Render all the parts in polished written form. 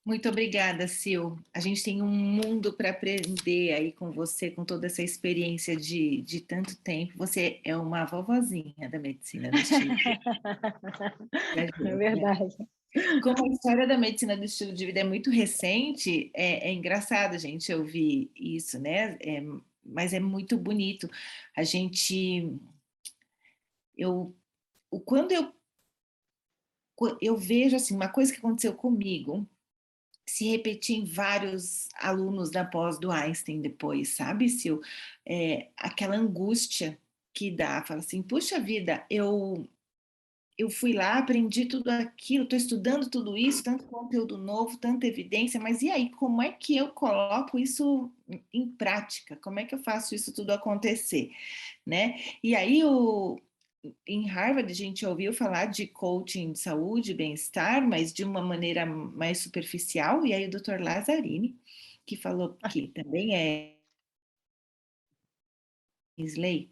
Muito obrigada, Sil. A gente tem um mundo para aprender aí com você, com toda essa experiência de tanto tempo. Você é uma vovozinha da medicina do estilo da É gente, né? verdade. Como a história da medicina do estilo de vida é muito recente, é engraçado a gente ouvir isso, né? Mas é muito bonito. A gente, eu, quando eu vejo assim, uma coisa que aconteceu comigo, se repetir em vários alunos da pós do Einstein depois, sabe, Sil? Aquela angústia que dá, fala assim, puxa vida, eu fui lá, aprendi tudo aquilo, estou estudando tudo isso, tanto conteúdo novo, tanta evidência, mas e aí, como é que eu coloco isso em prática? Como é que eu faço isso tudo acontecer, né? E aí, em Harvard, a gente ouviu falar de coaching de saúde, bem-estar, mas de uma maneira mais superficial, e aí o Dr. Lazzarini, que falou que também é Slay,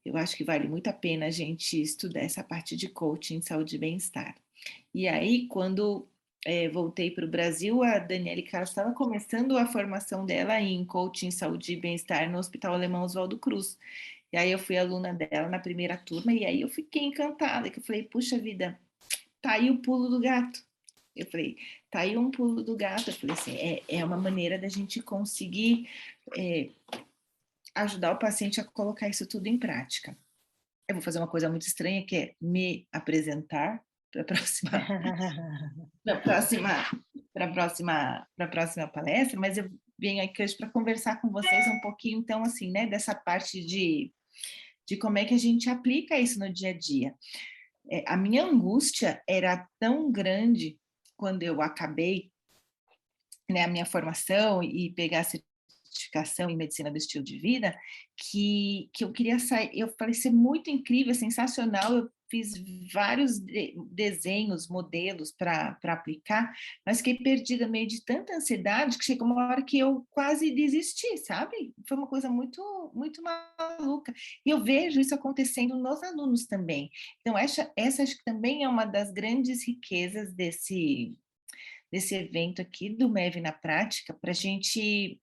eu acho que vale muito a pena a gente estudar essa parte de coaching, saúde e bem-estar. E aí, quando voltei para o Brasil, a Daniele Carlos estava começando a formação dela em coaching, saúde e bem-estar no Hospital Alemão Oswaldo Cruz. E aí eu fui aluna dela na primeira turma e aí eu fiquei encantada, que eu falei, puxa vida, tá aí o pulo do gato. Eu falei, tá aí um pulo do gato. Eu falei assim, é uma maneira da gente conseguir é, ajudar o paciente a colocar isso tudo em prática. Eu vou fazer uma coisa muito estranha, que é me apresentar para a próxima, para próxima, para próxima palestra, mas eu venho aqui hoje para conversar com vocês um pouquinho, então, assim, né, dessa parte de como é que a gente aplica isso no dia a dia. A minha angústia era tão grande quando eu acabei, né, a minha formação e pegar a certificação em medicina do estilo de vida, que eu queria sair, eu falei, ser muito incrível, sensacional, eu fiz vários desenhos, modelos para aplicar, mas fiquei perdida no meio de tanta ansiedade que chegou uma hora que eu quase desisti, sabe? Foi uma coisa muito maluca. E eu vejo isso acontecendo nos alunos também. Então, essa acho que também é uma das grandes riquezas desse evento aqui do MEV na prática, para a gente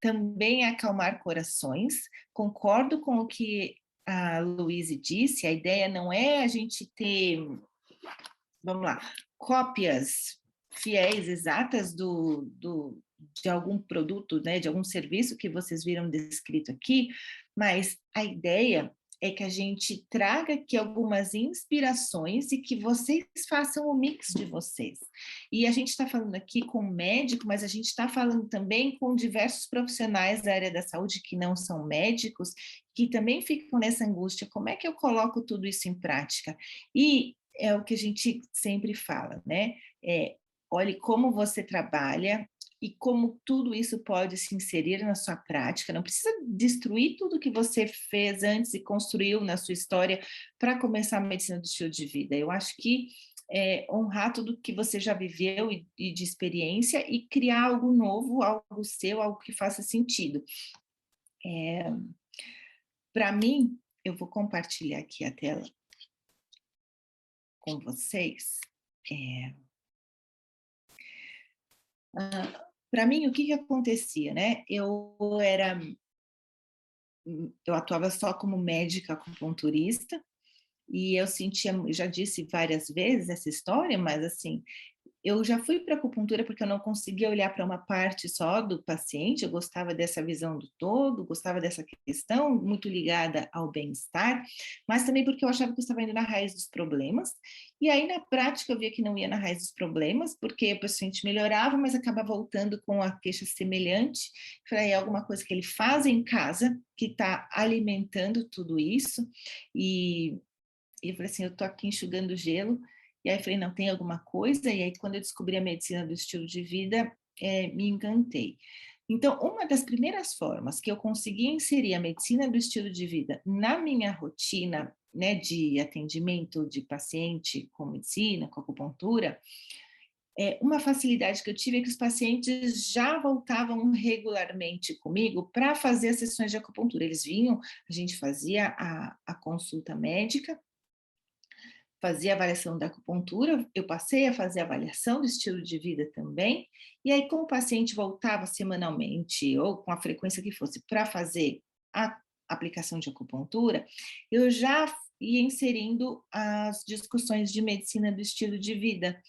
também acalmar corações. Concordo com o que a Luíse disse, a ideia não é a gente ter, vamos lá, cópias fiéis, exatas de algum produto, né, de algum serviço que vocês viram descrito aqui, mas a ideia é que a gente traga aqui algumas inspirações e que vocês façam o mix de vocês. E a gente está falando aqui com um médico, mas a gente está falando também com diversos profissionais da área da saúde que não são médicos, que também ficam nessa angústia, como é que eu coloco tudo isso em prática? E é o que a gente sempre fala, né? Olhe como você trabalha e como tudo isso pode se inserir na sua prática. Não precisa destruir tudo que você fez antes e construiu na sua história para começar a medicina do estilo de vida. Eu acho que honrar tudo que você já viveu e de experiência e criar algo novo, algo seu, algo que faça sentido. Para mim, eu vou compartilhar aqui a tela com vocês. É, Para mim, o que que acontecia, né? Eu atuava só como médica acupunturista e eu sentia, já disse várias vezes essa história, mas assim, eu já fui para acupuntura porque eu não conseguia olhar para uma parte só do paciente, eu gostava dessa visão do todo, gostava dessa questão muito ligada ao bem-estar, mas também porque eu achava que eu estava indo na raiz dos problemas, e aí na prática eu via que não ia na raiz dos problemas, porque o paciente melhorava, mas acaba voltando com a queixa semelhante, falei, é alguma coisa que ele faz em casa, que está alimentando tudo isso, e eu falei assim, eu tô aqui enxugando gelo, e aí eu falei, não, tem alguma coisa, e aí quando eu descobri a medicina do estilo de vida, me encantei. Então, uma das primeiras formas que eu consegui inserir a medicina do estilo de vida na minha rotina, né, de atendimento de paciente com medicina, com acupuntura, uma facilidade que eu tive é que os pacientes já voltavam regularmente comigo para fazer as sessões de acupuntura. Eles vinham, a gente fazia a consulta médica, fazia avaliação da acupuntura, eu passei a fazer avaliação do estilo de vida também, e aí como o paciente voltava semanalmente ou com a frequência que fosse para fazer a aplicação de acupuntura, eu já ia inserindo as discussões de medicina do estilo de vida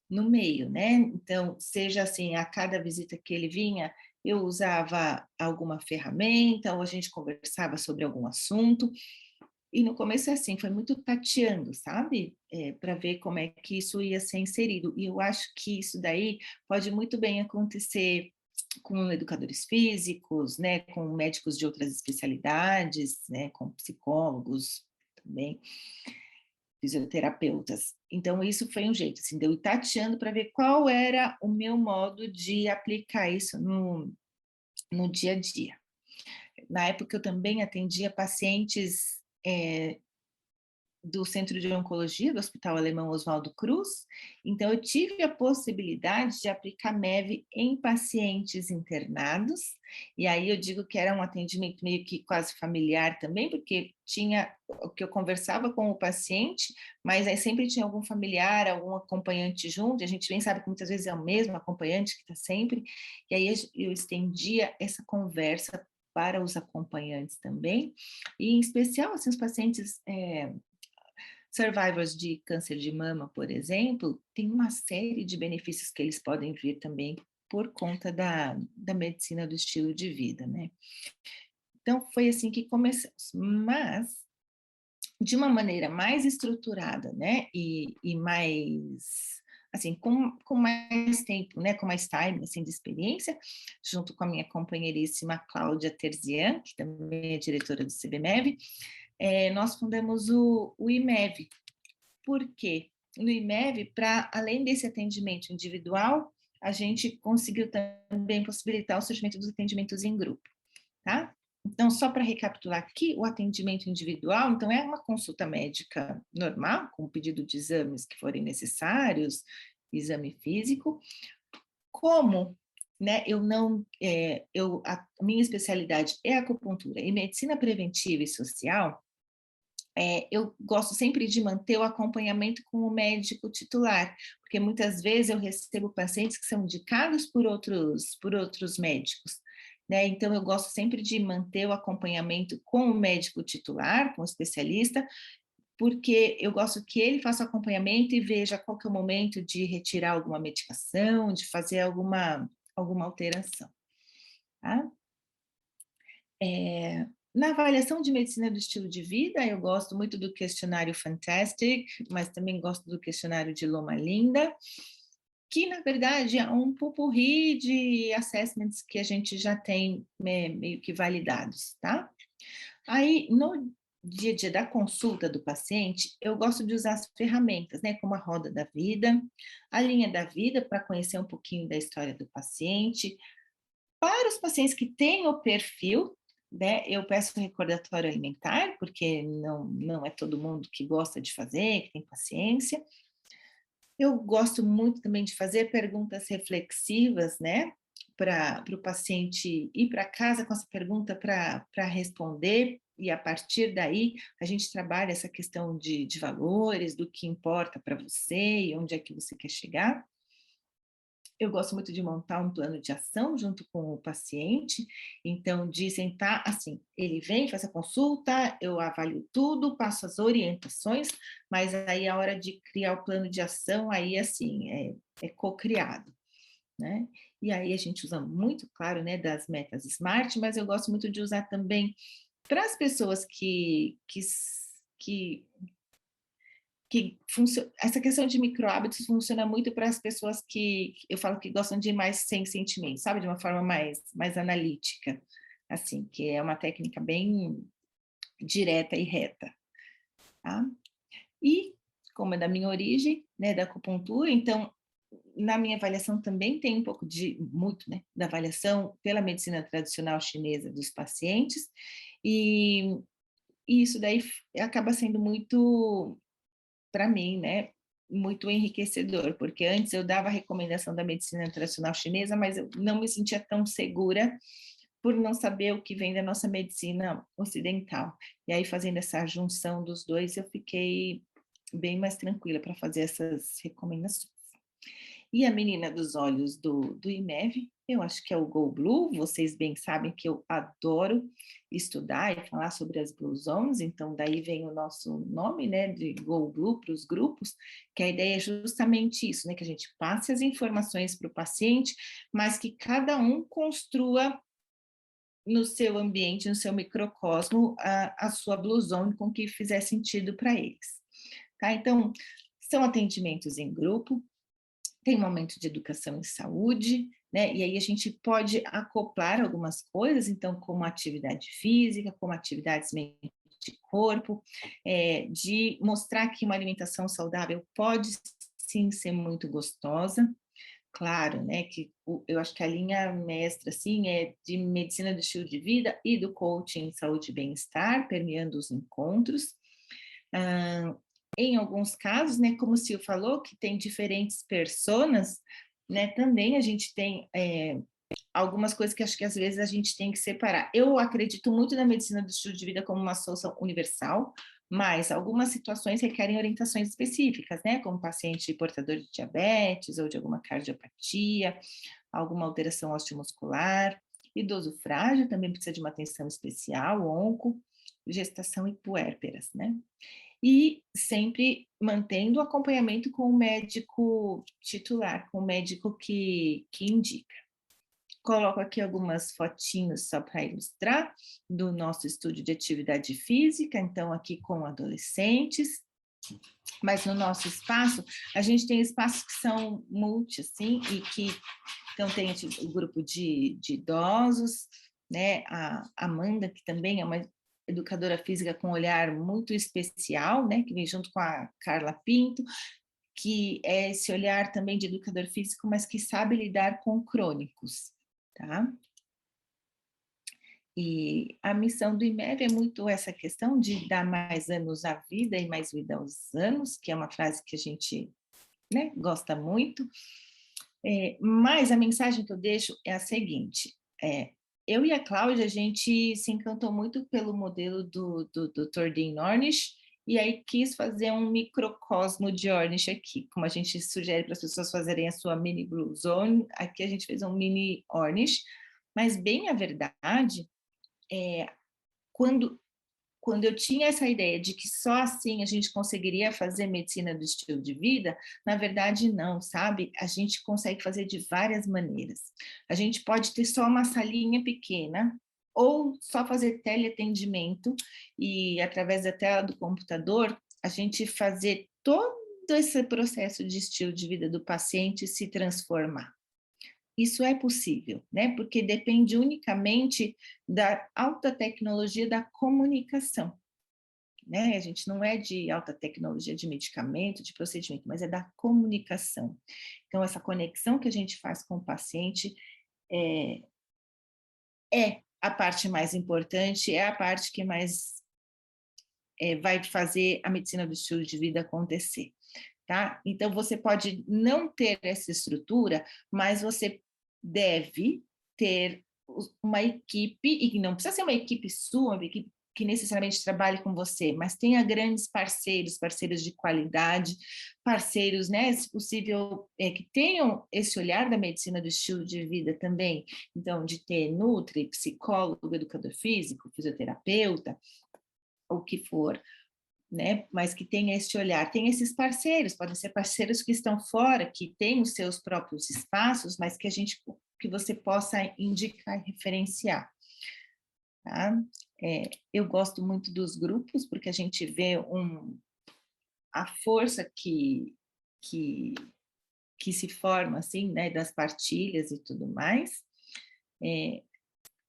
no meio, né? Então, seja assim, a cada visita que ele vinha, eu usava alguma ferramenta, ou a gente conversava sobre algum assunto, e no começo é assim, foi muito tateando, sabe? Para ver como é que isso ia ser inserido. E eu acho que isso daí pode muito bem acontecer com educadores físicos, né, com médicos de outras especialidades, né, com psicólogos também, fisioterapeutas. Então, isso foi um jeito, assim, de eu ir tateando para ver qual era o meu modo de aplicar isso no dia a dia. Na época, eu também atendia pacientes do Centro de Oncologia do Hospital Alemão Oswaldo Cruz, então eu tive a possibilidade de aplicar MEV em pacientes internados, e aí eu digo que era um atendimento meio que quase familiar também, porque tinha o que eu conversava com o paciente, mas aí sempre tinha algum familiar, algum acompanhante junto, e a gente bem sabe que muitas vezes é o mesmo acompanhante que está sempre, e aí eu estendia essa conversa para os acompanhantes também, e em especial assim, os pacientes survivors de câncer de mama, por exemplo, tem uma série de benefícios que eles podem vir também por conta da medicina do estilo de vida, né? Então, foi assim que começamos. Mas, de uma maneira mais estruturada, né? E mais, assim, com mais tempo, né? Com mais time, assim, de experiência, junto com a minha companheiríssima Cláudia Terzian, que também é diretora do CBMEV, nós fundamos o IMEV. Por quê? No IMEV, para além desse atendimento individual, a gente conseguiu também possibilitar o surgimento dos atendimentos em grupo, tá? Então, só para recapitular aqui, o atendimento individual, então, é uma consulta médica normal, com o pedido de exames que forem necessários, exame físico, como, né, a minha especialidade é acupuntura e medicina preventiva e social, eu gosto sempre de manter o acompanhamento com o médico titular, porque muitas vezes eu recebo pacientes que são indicados por outros médicos, né? Então, eu gosto sempre de manter o acompanhamento com o médico titular, com o especialista, porque eu gosto que ele faça o acompanhamento e veja qual que é o momento de retirar alguma medicação, de fazer alguma alteração, tá? Na avaliação de medicina do estilo de vida, eu gosto muito do questionário Fantastic, mas também gosto do questionário de Loma Linda, que na verdade é um pupurri de assessments que a gente já tem meio que validados, tá? Aí, no dia a dia da consulta do paciente, eu gosto de usar as ferramentas, né, como a roda da vida, a linha da vida, para conhecer um pouquinho da história do paciente. Para os pacientes que têm o perfil, né, eu peço recordatório alimentar, porque não é todo mundo que gosta de fazer, que tem paciência. Eu gosto muito também de fazer perguntas reflexivas, né, para o paciente ir para casa com essa pergunta para responder, e a partir daí a gente trabalha essa questão de valores, do que importa para você e onde é que você quer chegar. Eu gosto muito de montar um plano de ação junto com o paciente, então de sentar assim, ele vem, faz a consulta, eu avalio tudo, passo as orientações, mas aí a hora de criar o plano de ação, aí assim, é co-criado, né? E aí a gente usa muito, claro, né, das metas SMART, mas eu gosto muito de usar também para as pessoas essa questão de microhábitos funciona muito para as pessoas que eu falo que gostam de ir mais sem sentimento, sabe? De uma forma mais analítica, assim, que é uma técnica bem direta e reta, tá? E, como é da minha origem, né, da acupuntura, então, na minha avaliação também tem um pouco muito, né, da avaliação pela medicina tradicional chinesa dos pacientes, e, e isso daí acaba sendo muito para mim, né, muito enriquecedor, porque antes eu dava a recomendação da medicina tradicional chinesa, mas eu não me sentia tão segura por não saber o que vem da nossa medicina ocidental. E aí, fazendo essa junção dos dois, eu fiquei bem mais tranquila para fazer essas recomendações. E a menina dos olhos do IMEV, eu acho que é o Go Blue, vocês bem sabem que eu adoro estudar e falar sobre as Blue Zones, então daí vem o nosso nome, né, de Go Blue para os grupos, que a ideia é justamente isso, né, que a gente passe as informações para o paciente, mas que cada um construa no seu ambiente, no seu microcosmo, a sua Blue Zone com que fizer sentido para eles. Tá? Então, são atendimentos em grupo, tem momento de educação em saúde, né? E aí a gente pode acoplar algumas coisas, então, como atividade física, como atividades mente e corpo, de mostrar que uma alimentação saudável pode sim ser muito gostosa. Claro, né, que eu acho que a linha mestra, assim, é de medicina do estilo de vida e do coaching saúde e bem-estar, permeando os encontros. Ah, em alguns casos, né, como o Sil falou, que tem diferentes personas, né, também a gente tem algumas coisas que acho que às vezes a gente tem que separar. Eu acredito muito na medicina do estilo de vida como uma solução universal, mas algumas situações requerem orientações específicas, né, como paciente portador de diabetes ou de alguma cardiopatia, alguma alteração osteomuscular, idoso frágil também precisa de uma atenção especial, onco, gestação e puérperas, né? E sempre mantendo o acompanhamento com o médico titular, com o médico que indica. Coloco aqui algumas fotinhos só para ilustrar do nosso estúdio de atividade física, então aqui com adolescentes, mas no nosso espaço, a gente tem espaços que são multi, assim, e que, então tem o grupo de idosos, né, a Amanda, que também é uma educadora física com um olhar muito especial, né, que vem junto com a Carla Pinto, que é esse olhar também de educador físico, mas que sabe lidar com crônicos, tá? E a missão do IMEV é muito essa questão de dar mais anos à vida e mais vida aos anos, que é uma frase que a gente, né, gosta muito. Mas a mensagem que eu deixo é a seguinte: eu e a Cláudia, a gente se encantou muito pelo modelo do Dr. Dean Ornish, e aí quis fazer um microcosmo de Ornish aqui, como a gente sugere para as pessoas fazerem a sua mini Blue Zone, aqui a gente fez um mini Ornish, mas bem a verdade, quando quando eu tinha essa ideia de que só assim a gente conseguiria fazer medicina do estilo de vida, na verdade não, sabe? A gente consegue fazer de várias maneiras. A gente pode ter só uma salinha pequena, ou só fazer teleatendimento e através da tela do computador, a gente fazer todo esse processo de estilo de vida do paciente se transformar. Isso é possível, né? Porque depende unicamente da alta tecnologia da comunicação, né? A gente não é de alta tecnologia de medicamento, de procedimento, mas é da comunicação. Então, essa conexão que a gente faz com o paciente é a parte mais importante, é a parte que mais vai fazer a medicina do estilo de vida acontecer, tá? Então, você pode não ter essa estrutura, mas você deve ter uma equipe, e não precisa ser uma equipe sua, uma equipe que necessariamente trabalhe com você, mas tenha grandes parceiros, parceiros de qualidade, parceiros, né, se possível, que tenham esse olhar da medicina do estilo de vida também, então, de ter nutri, psicólogo, educador físico, fisioterapeuta, o que for, né? Mas que tenha esse olhar, tem esses parceiros, podem ser parceiros que estão fora, que têm os seus próprios espaços, mas que você possa indicar e referenciar, tá? Eu gosto muito dos grupos, porque a gente vê a força que, que se forma, assim, né, das partilhas e tudo mais.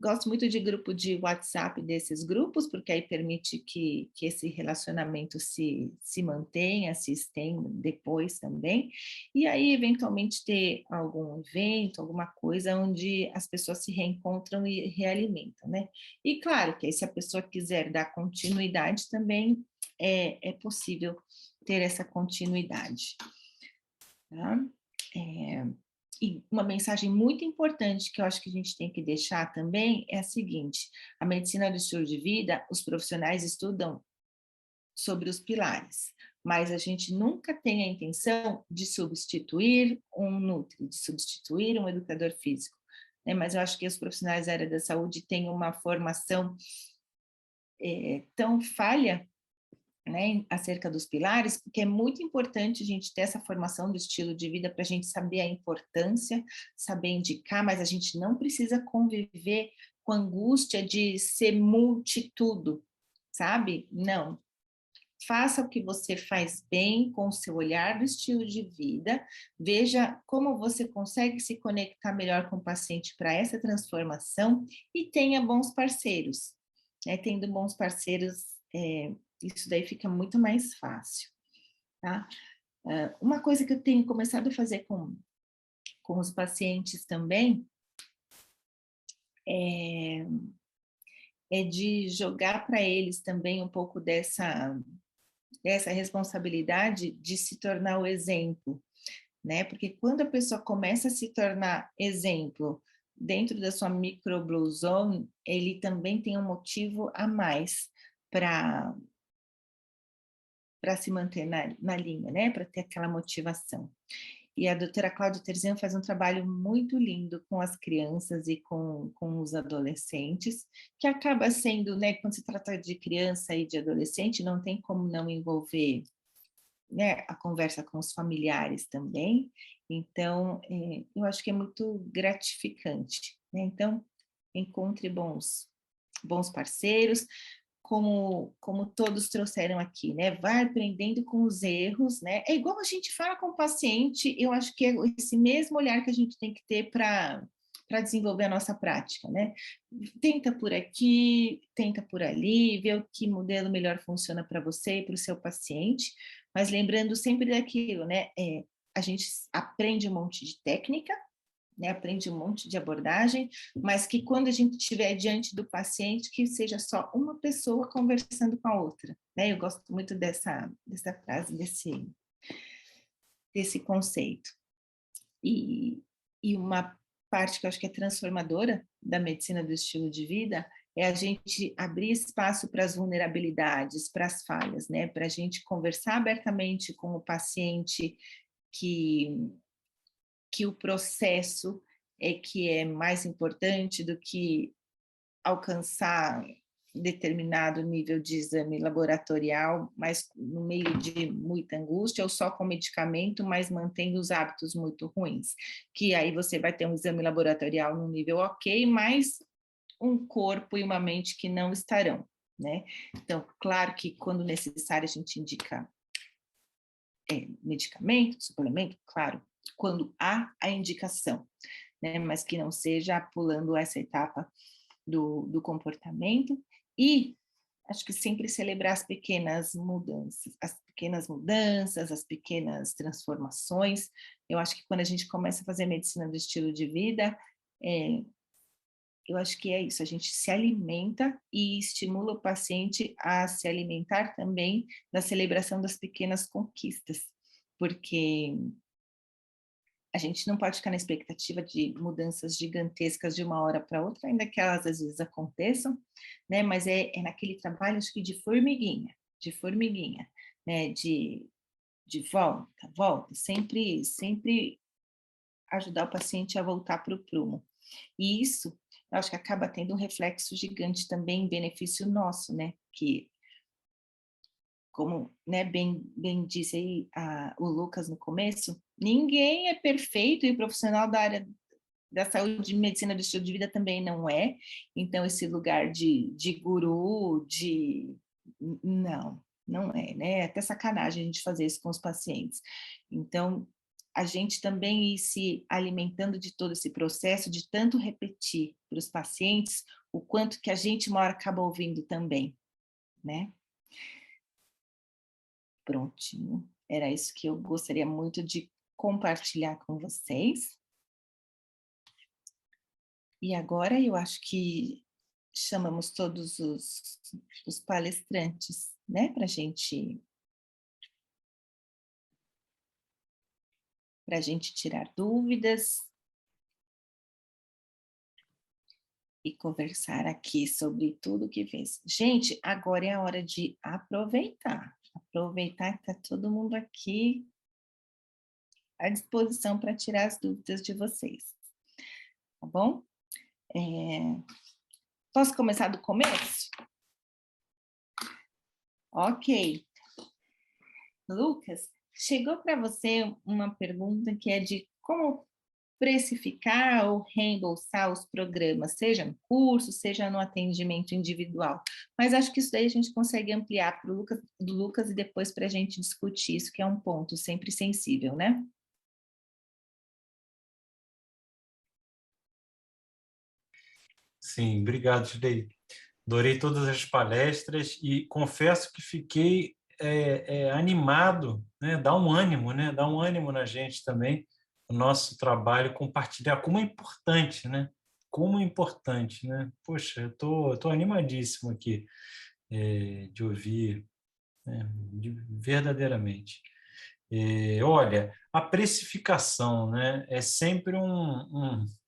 Gosto muito de grupo de WhatsApp desses grupos, porque aí permite que esse relacionamento se mantenha, se estenda depois também. E aí, eventualmente, ter algum evento, alguma coisa onde as pessoas se reencontram e realimentam, né? E claro que aí, se a pessoa quiser dar continuidade, também é possível ter essa continuidade. Tá? E uma mensagem muito importante que eu acho que a gente tem que deixar também é a seguinte: a medicina do estilo de vida, os profissionais estudam sobre os pilares, mas a gente nunca tem a intenção de substituir um nutri, de substituir um educador físico, né? Mas eu acho que os profissionais da área da saúde têm uma formação tão falha, né, acerca dos pilares, porque é muito importante a gente ter essa formação do estilo de vida para a gente saber a importância, saber indicar, mas a gente não precisa conviver com a angústia de ser multitudo, sabe? Não. Faça o que você faz bem com o seu olhar do estilo de vida, veja como você consegue se conectar melhor com o paciente para essa transformação e tenha bons parceiros, né? Tendo bons parceiros, isso daí fica muito mais fácil, tá? Uma coisa que eu tenho começado a fazer com os pacientes também é de jogar para eles também um pouco dessa responsabilidade de se tornar o exemplo, né? Porque quando a pessoa começa a se tornar exemplo dentro da sua micro blue zone, ele também tem um motivo a mais para se manter na linha, né? Para ter aquela motivação. E a doutora Cláudia Terzian faz um trabalho muito lindo com as crianças e com os adolescentes, que acaba sendo, né, quando se trata de criança e de adolescente, não tem como não envolver, né, a conversa com os familiares também. Então, eu acho que é muito gratificante, né? Então, encontre bons parceiros, como todos trouxeram aqui, né? Vai aprendendo com os erros, né? É igual a gente fala com o paciente, eu acho que é esse mesmo olhar que a gente tem que ter para desenvolver a nossa prática, né? Tenta por aqui, tenta por ali, vê o que modelo melhor funciona para você e para o seu paciente, mas lembrando sempre daquilo, né? A gente aprende um monte de técnica, né, aprende um monte de abordagem, mas que quando a gente estiver diante do paciente, que seja só uma pessoa conversando com a outra, né? Eu gosto muito dessa frase, desse conceito. E uma parte que eu acho que é transformadora da medicina do estilo de vida é a gente abrir espaço para as vulnerabilidades, para as falhas, né? Para a gente conversar abertamente com o paciente que o processo é que é mais importante do que alcançar determinado nível de exame laboratorial, mas no meio de muita angústia, ou só com medicamento, mas mantendo os hábitos muito ruins. Que aí você vai ter um exame laboratorial num nível ok, mas um corpo e uma mente que não estarão, né? Então, claro que quando necessário a gente indica medicamento, suplemento, claro, quando há a indicação, né? Mas que não seja pulando essa etapa do comportamento. E acho que sempre celebrar as pequenas transformações. Eu acho que quando a gente começa a fazer medicina do estilo de vida, eu acho que é isso, a gente se alimenta e estimula o paciente a se alimentar também da celebração das pequenas conquistas, porque a gente não pode ficar na expectativa de mudanças gigantescas de uma hora para outra, ainda que elas às vezes aconteçam, né? Mas é naquele trabalho, acho que de formiguinha, né? De volta, sempre ajudar o paciente a voltar para o prumo. E isso, eu acho que acaba tendo um reflexo gigante também em benefício nosso, né? Que, como, né, bem disse aí o Lucas no começo, ninguém é perfeito e o profissional da área da saúde e medicina do estilo de vida também não é. Então, esse lugar de guru, não é, né? É até sacanagem a gente fazer isso com os pacientes. Então, a gente também ir se alimentando de todo esse processo, de tanto repetir para os pacientes, o quanto que a gente uma hora acaba ouvindo também, né? Prontinho. Era isso que eu gostaria muito de compartilhar com vocês. E agora eu acho que chamamos todos os palestrantes, né, para a gente tirar dúvidas e conversar aqui sobre tudo que fez. Gente, agora é a hora de aproveitar. Aproveitar que está todo mundo aqui à disposição para tirar as dúvidas de vocês, tá bom? Posso começar do começo? Ok. Lucas, chegou para você uma pergunta que é de como precificar ou reembolsar os programas, seja no curso, seja no atendimento individual. Mas acho que isso daí a gente consegue ampliar para o do Lucas e depois para a gente discutir isso, que é um ponto sempre sensível, né? Sim, obrigado, Juliei. Adorei todas as palestras e confesso que fiquei animado, né? Dá um ânimo, né? Dá um ânimo na gente também, o nosso trabalho, compartilhar como é importante, né? Como é importante, né? Poxa, eu tô animadíssimo aqui de ouvir, né? Verdadeiramente. Olha, a precificação, né, é sempre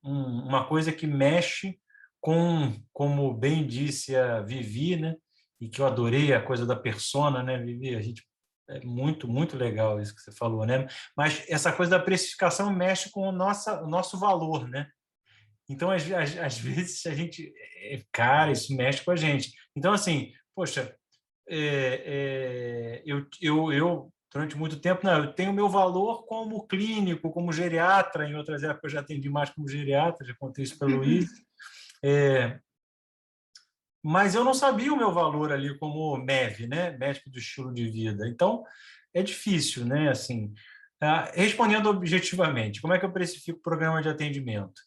uma coisa que mexe com, como bem disse a Vivi, né, e que eu adorei a coisa da persona, né, Vivi? A gente, é muito, muito legal isso que você falou, né? Mas essa coisa da precificação mexe com o nosso valor, né? Então, às vezes, a gente... Cara, isso mexe com a gente. Então, assim, poxa, eu durante muito tempo, não, eu tenho meu valor como clínico, como geriatra, em outras épocas eu já atendi mais como geriatra, já contei isso para o Luiz, mas eu não sabia o meu valor ali como MEV, né, médico do estilo de vida. Então, é difícil, né, assim, respondendo objetivamente, como é que eu precifico o programa de atendimento?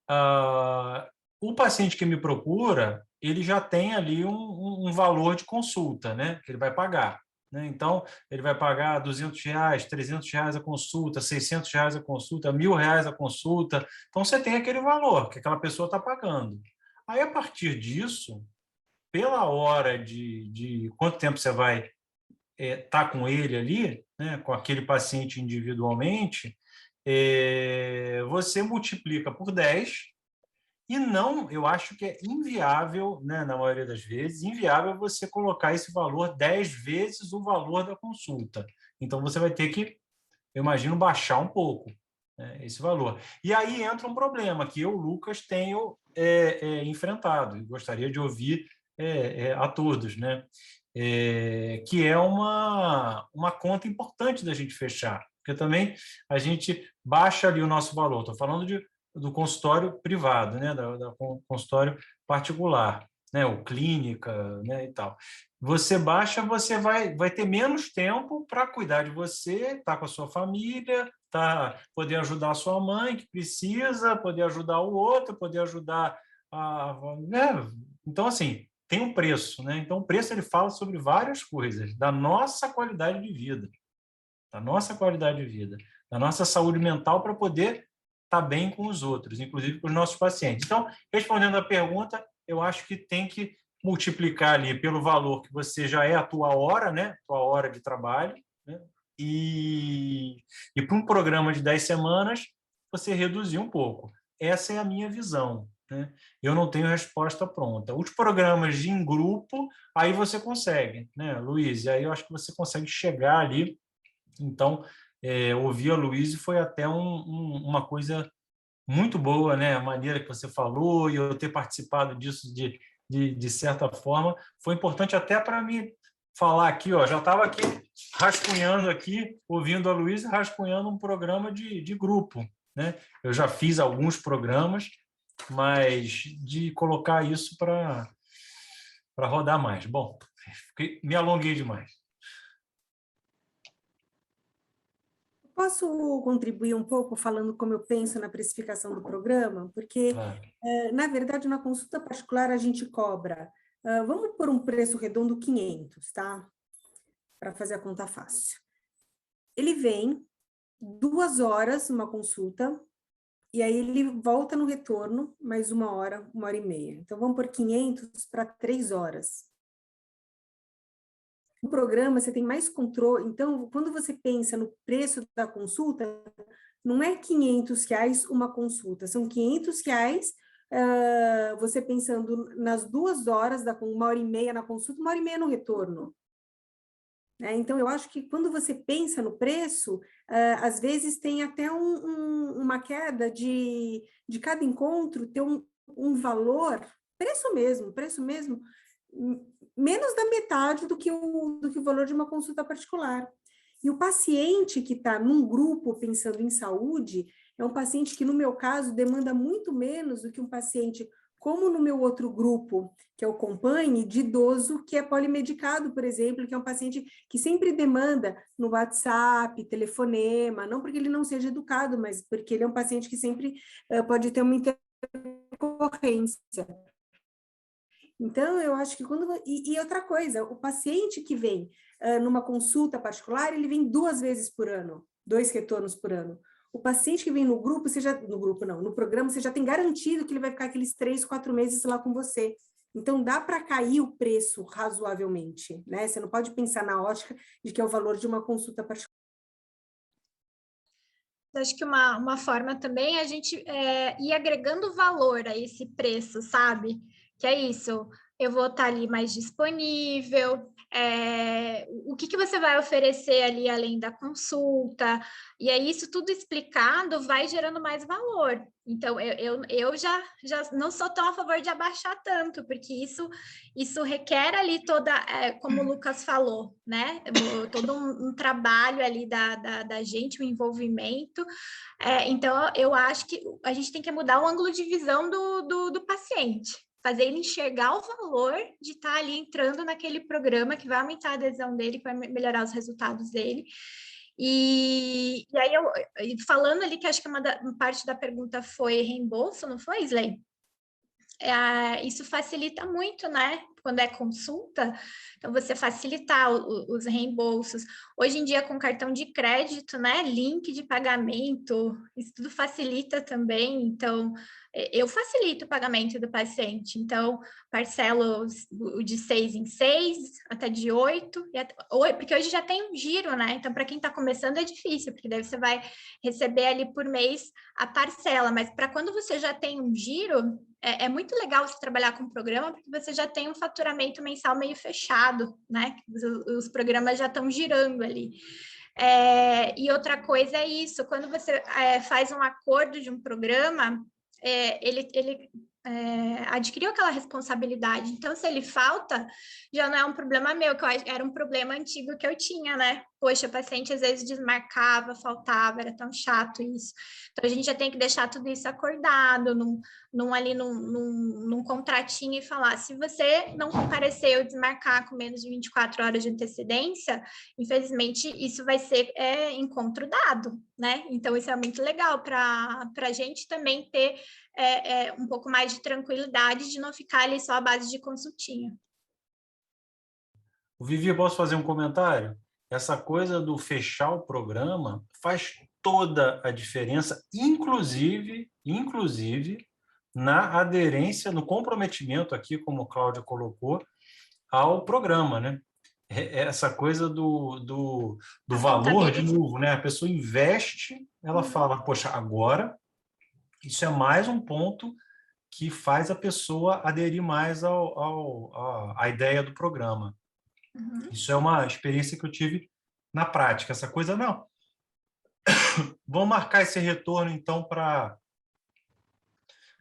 Ah, o paciente que me procura, ele já tem ali um valor de consulta, né, que ele vai pagar, né? Então, ele vai pagar R$ 200, R$ 300 a consulta, R$ 600 a consulta, R$ 1.000 a consulta. Então, você tem aquele valor que aquela pessoa está pagando. Aí, a partir disso, pela hora de quanto tempo você vai estar com ele ali, né, com aquele paciente individualmente, você multiplica por 10 e não, eu acho que é inviável, né, na maioria das vezes, inviável você colocar esse valor 10 vezes o valor da consulta. Então, você vai ter que, eu imagino, baixar um pouco, né, esse valor. E aí entra um problema que eu, Lucas, tenho enfrentado e gostaria de ouvir a todos, né? Que é uma conta importante da gente fechar, porque também a gente baixa ali o nosso valor. Estou falando do consultório privado, né? Da consultório particular, né? O clínica, né? E tal. Você baixa, você vai ter menos tempo para cuidar de você, estar com a sua família, poder ajudar a sua mãe que precisa, poder ajudar o outro, poder ajudar né? Então, assim, tem um preço, né? Então, o preço ele fala sobre várias coisas, da nossa qualidade de vida, da nossa qualidade de vida, da nossa saúde mental para poder estar bem com os outros, inclusive com os nossos pacientes. Então, respondendo à pergunta, eu acho que tem que multiplicar ali pelo valor que você já é a tua hora, né? Tua hora de trabalho, né? E para um programa de 10 semanas, você reduzir um pouco. Essa é a minha visão, né? Eu não tenho resposta pronta. Os programas de em grupo, aí você consegue, né, Luiz? E aí eu acho que você consegue chegar ali. Então, ouvir a Luiz foi até uma coisa muito boa, né? A maneira que você falou e eu ter participado disso de certa forma foi importante até para me falar aqui, ó, já estava aqui rascunhando aqui, ouvindo a Luísa, rascunhando um programa de grupo, né? Eu já fiz alguns programas, mas de colocar isso para rodar mais. Bom, me alonguei demais. Posso contribuir um pouco falando como eu penso na precificação do programa? Porque, Claro. na verdade, na consulta particular a gente cobra, vamos por um preço redondo 500, tá? Para fazer a conta fácil. Ele vem 2 horas uma consulta, e aí ele volta no retorno mais 1 hora, 1 hora e meia. Então, vamos por 500 para 3 horas. No programa, você tem mais controle. Então, quando você pensa no preço da consulta, não é R$ 500 uma consulta, são R$ 500, você pensando nas 2 horas, 1 hora e meia na consulta, 1 hora e meia no retorno. né? Então, eu acho que quando você pensa no preço, às vezes tem até uma queda de cada encontro ter um valor, preço mesmo, menos da metade do que o valor de uma consulta particular. E o paciente que está num grupo pensando em saúde é um paciente que, no meu caso, demanda muito menos do que um paciente, como no meu outro grupo, que é o Acompanhe, de idoso que é polimedicado, por exemplo, que é um paciente que sempre demanda no WhatsApp, telefonema, não porque ele não seja educado, mas porque ele é um paciente que sempre pode ter uma intercorrência. Então, eu acho que quando... E outra coisa, o paciente que vem numa consulta particular, ele vem 2 vezes por ano, 2 retornos por ano. O paciente que vem no grupo, no programa, você já tem garantido que ele vai ficar aqueles 3, 4 meses lá com você. Então, dá para cair o preço razoavelmente, né? Você não pode pensar na ótica de que é o valor de uma consulta particular. Acho que uma forma também é a gente ir agregando valor a esse preço, sabe? Que é isso, eu vou estar ali mais disponível, o que você vai oferecer ali além da consulta, e aí isso tudo explicado vai gerando mais valor. Então, eu já não sou tão a favor de abaixar tanto, porque isso requer ali como o Lucas falou, né? Todo um trabalho ali da gente, um envolvimento. Então, eu acho que a gente tem que mudar o ângulo de visão do paciente, fazer ele enxergar o valor de estar ali entrando naquele programa que vai aumentar a adesão dele, que vai melhorar os resultados dele. E aí, falando ali, que acho que uma parte da pergunta foi reembolso, não foi, Slay? Isso facilita muito, né? Quando é consulta, então você facilitar os reembolsos. Hoje em dia, com cartão de crédito, né? Link de pagamento, isso tudo facilita também. Então, eu facilito o pagamento do paciente. Então, parcelo de 6 em 6, até de 8, porque hoje já tem um giro, né? Então, para quem está começando é difícil, porque daí você vai receber ali por mês a parcela, mas para quando você já tem um giro, é muito legal você trabalhar com um programa, porque você já tem um faturamento mensal meio fechado, né? Os programas já estão girando ali. E outra coisa é isso, quando você faz um acordo de um programa, ele adquiriu aquela responsabilidade. Então, se ele falta, já não é um problema meu, que era um problema antigo que eu tinha, né? Poxa, o paciente às vezes desmarcava, faltava, era tão chato isso. Então, a gente já tem que deixar tudo isso acordado, num contratinho e falar, se você não comparecer ou desmarcar com menos de 24 horas de antecedência, infelizmente, isso vai ser encontro dado, né? Então, isso é muito legal para a gente também ter um pouco mais de tranquilidade de não ficar ali só à base de consultinha. O Vivi, posso fazer um comentário? Essa coisa do fechar o programa faz toda a diferença, inclusive na aderência, no comprometimento aqui, como a Cláudia colocou, ao programa, né? Essa coisa do valor, de novo, né? A pessoa investe, ela fala, poxa, agora isso é mais um ponto que faz a pessoa aderir mais à ideia do programa. Uhum. Isso é uma experiência que eu tive na prática. Essa coisa, não. Vamos marcar esse retorno, então, para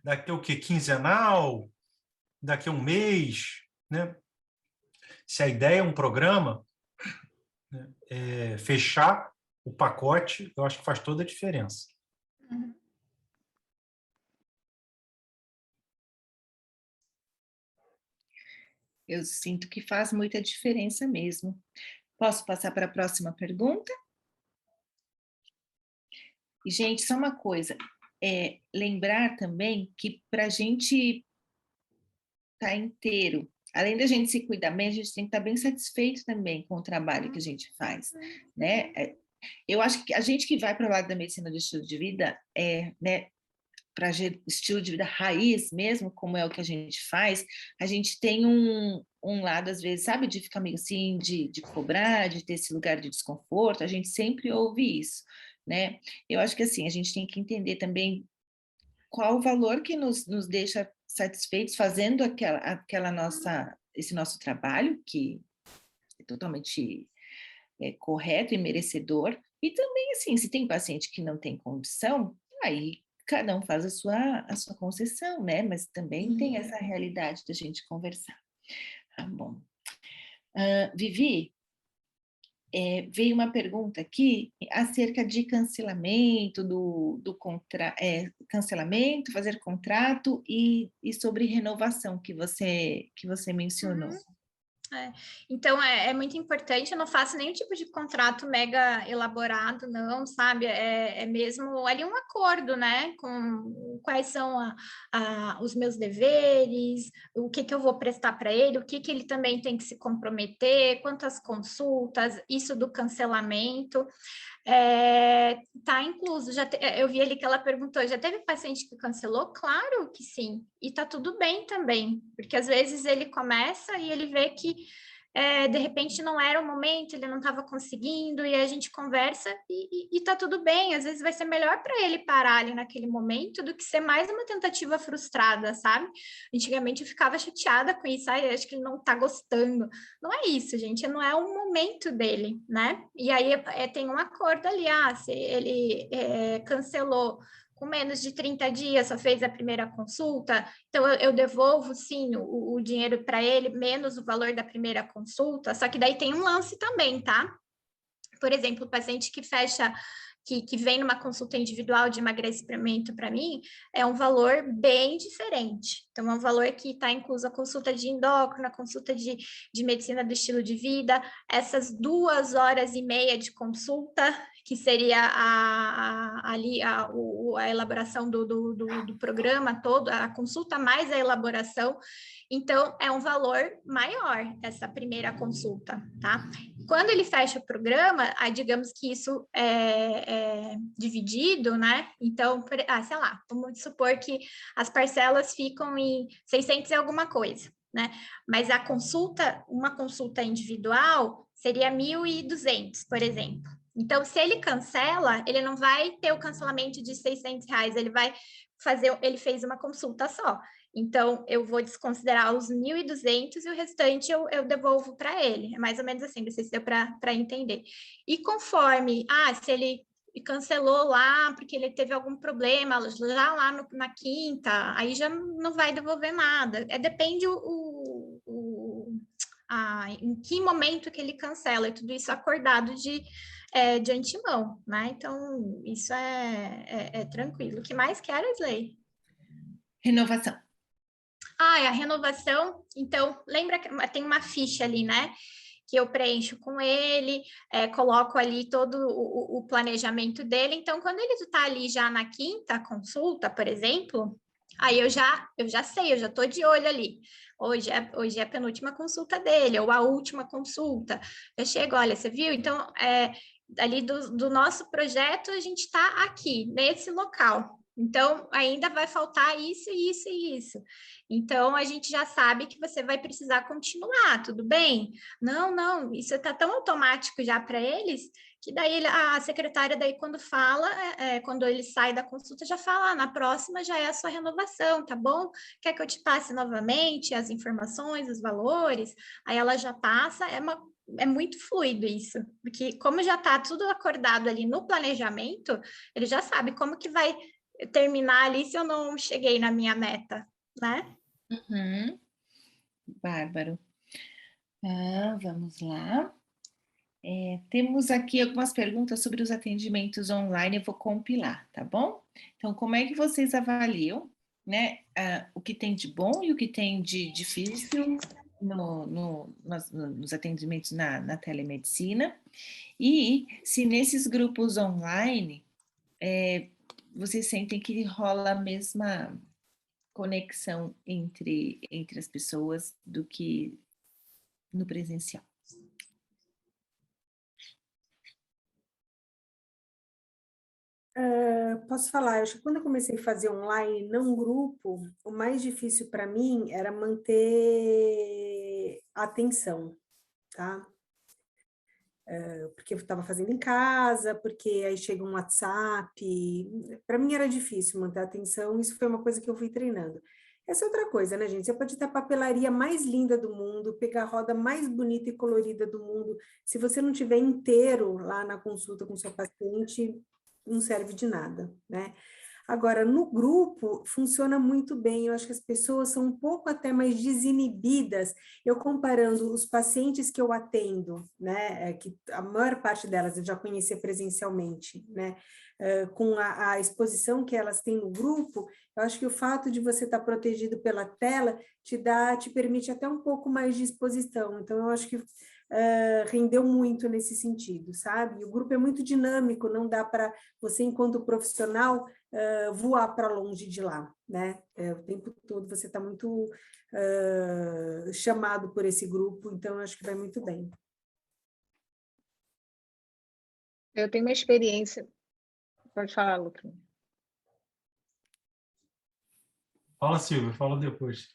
daqui a o quê? Quinzenal? Daqui a um mês? Né? Se a ideia é um programa, né, fechar o pacote, eu acho que faz toda a diferença. Uhum. Eu sinto que faz muita diferença mesmo. Posso passar para a próxima pergunta? E, gente, só uma coisa, lembrar também que para a gente estar inteiro, além da gente se cuidar bem, a gente tem que estar bem satisfeito também com o trabalho que a gente faz, né? Eu acho que a gente que vai para o lado da medicina do estilo de vida, né, para estilo de vida raiz mesmo, como é o que a gente faz, a gente tem um lado, às vezes, sabe, de ficar meio assim, de cobrar, de ter esse lugar de desconforto, a gente sempre ouve isso, né? Eu acho que, assim, a gente tem que entender também qual o valor que nos deixa satisfeitos fazendo esse nosso trabalho, que é totalmente correto e merecedor. E também, assim, se tem paciente que não tem condição, aí cada um faz a sua concessão, né? Mas também tem essa realidade da gente conversar. Tá bom. Vivi, veio uma pergunta aqui acerca de cancelamento, cancelamento, fazer contrato e sobre renovação que você mencionou. Então, é muito importante, eu não faço nenhum tipo de contrato mega elaborado, não, sabe? É mesmo ali um acordo, né? Com quais são os meus deveres, o que eu vou prestar para ele, o que ele também tem que se comprometer, quantas consultas, isso do cancelamento. Tá incluso. Eu vi ali que ela perguntou, já teve paciente que cancelou? Claro que sim, e tá tudo bem também, porque às vezes ele começa e ele vê que de repente não era o momento, ele não estava conseguindo, e a gente conversa e tá tudo bem. Às vezes vai ser melhor para ele parar ali naquele momento do que ser mais uma tentativa frustrada, sabe? Antigamente eu ficava chateada com isso, acho que ele não tá gostando. Não é isso, gente, não é o momento dele, né? E aí tem um acordo ali, se ele cancelou com menos de 30 dias, só fez a primeira consulta, então eu devolvo, sim, o dinheiro para ele, menos o valor da primeira consulta, só que daí tem um lance também, tá? Por exemplo, o paciente que fecha, que vem numa consulta individual de emagrecimento para mim, é um valor bem diferente. Então, é um valor que está incluso a consulta de endócrino, a consulta de medicina do estilo de vida, essas 2h30 de consulta, que seria a elaboração do programa todo, a consulta mais a elaboração. Então, é um valor maior essa primeira consulta, tá? Quando ele fecha o programa, digamos que isso é dividido, né? Então, sei lá, vamos supor que as parcelas ficam em 600 e alguma coisa, né? Mas uma consulta individual seria 1.200, por exemplo. Então, se ele cancela, ele não vai ter o cancelamento de R$600, ele fez uma consulta só. Então, eu vou desconsiderar os 1.200 e o restante eu devolvo para ele. É mais ou menos assim, não sei se deu para entender. E conforme, se ele cancelou lá porque ele teve algum problema, já lá na quinta, aí já não vai devolver nada. Depende em que momento que ele cancela, e tudo isso acordado de antemão, né? Então, isso é tranquilo. O que mais quer, Wesley? Renovação. A renovação, então, lembra que tem uma ficha ali, né? Que eu preencho com ele, coloco ali todo o planejamento dele. Então, quando ele está ali já na quinta consulta, por exemplo, aí eu já sei, eu já estou de olho ali. Hoje é a penúltima consulta dele, ou a última consulta. Eu chego, olha, você viu? Então, ali do nosso projeto, a gente está aqui, nesse local. Então, ainda vai faltar isso, isso e isso. Então, a gente já sabe que você vai precisar continuar, tudo bem? Não, isso está tão automático já para eles, que daí a secretária, daí quando fala, quando ele sai da consulta, já fala, na próxima já é a sua renovação, tá bom? Quer que eu te passe novamente as informações, os valores? Aí ela já passa, é muito fluido isso, porque como já está tudo acordado ali no planejamento, ele já sabe como que vai terminar ali se eu não cheguei na minha meta, né? Uhum. Bárbaro. Vamos lá. Temos aqui algumas perguntas sobre os atendimentos online, eu vou compilar, tá bom? Então, como é que vocês avaliam, né, o que tem de bom e o que tem de difícil nos atendimentos na telemedicina? E se nesses grupos online, vocês sentem que rola a mesma conexão entre as pessoas do que no presencial? Posso falar, acho que quando eu comecei a fazer online, não grupo, o mais difícil para mim era manter a atenção, tá? Porque eu estava fazendo em casa, porque aí chega um WhatsApp. Para mim era difícil manter a atenção, isso foi uma coisa que eu fui treinando. Essa é outra coisa, né, gente? Você pode ter a papelaria mais linda do mundo, pegar a roda mais bonita e colorida do mundo. Se você não tiver inteiro lá na consulta com seu paciente, não serve de nada, né? Agora, no grupo, funciona muito bem. Eu acho que as pessoas são um pouco até mais desinibidas. Eu comparando os pacientes que eu atendo, né, que a maior parte delas eu já conhecia presencialmente, né, com a exposição que elas têm no grupo, eu acho que o fato de você estar protegido pela tela te permite até um pouco mais de exposição. Então, eu acho que rendeu muito nesse sentido, sabe? O grupo é muito dinâmico, não dá para você, enquanto profissional, voar para longe de lá, né? O tempo todo você está muito chamado por esse grupo, então eu acho que vai muito bem. Eu tenho uma experiência. Pode falar, Lucas. Fala, Silvia, fala depois.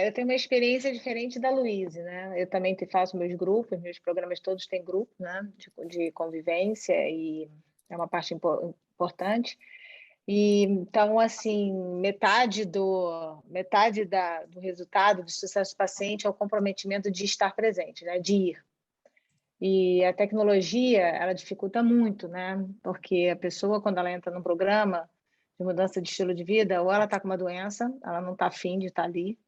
Eu tenho uma experiência diferente da Luíse, né? Eu também faço meus grupos, meus programas todos têm grupo, né? De convivência, e é uma parte importante. E então, assim, metade do resultado do sucesso do paciente é o comprometimento de estar presente, né? De ir. E a tecnologia, ela dificulta muito, né? Porque a pessoa, quando ela entra num programa de mudança de estilo de vida, ou ela está com uma doença, ela não está afim de estar ali.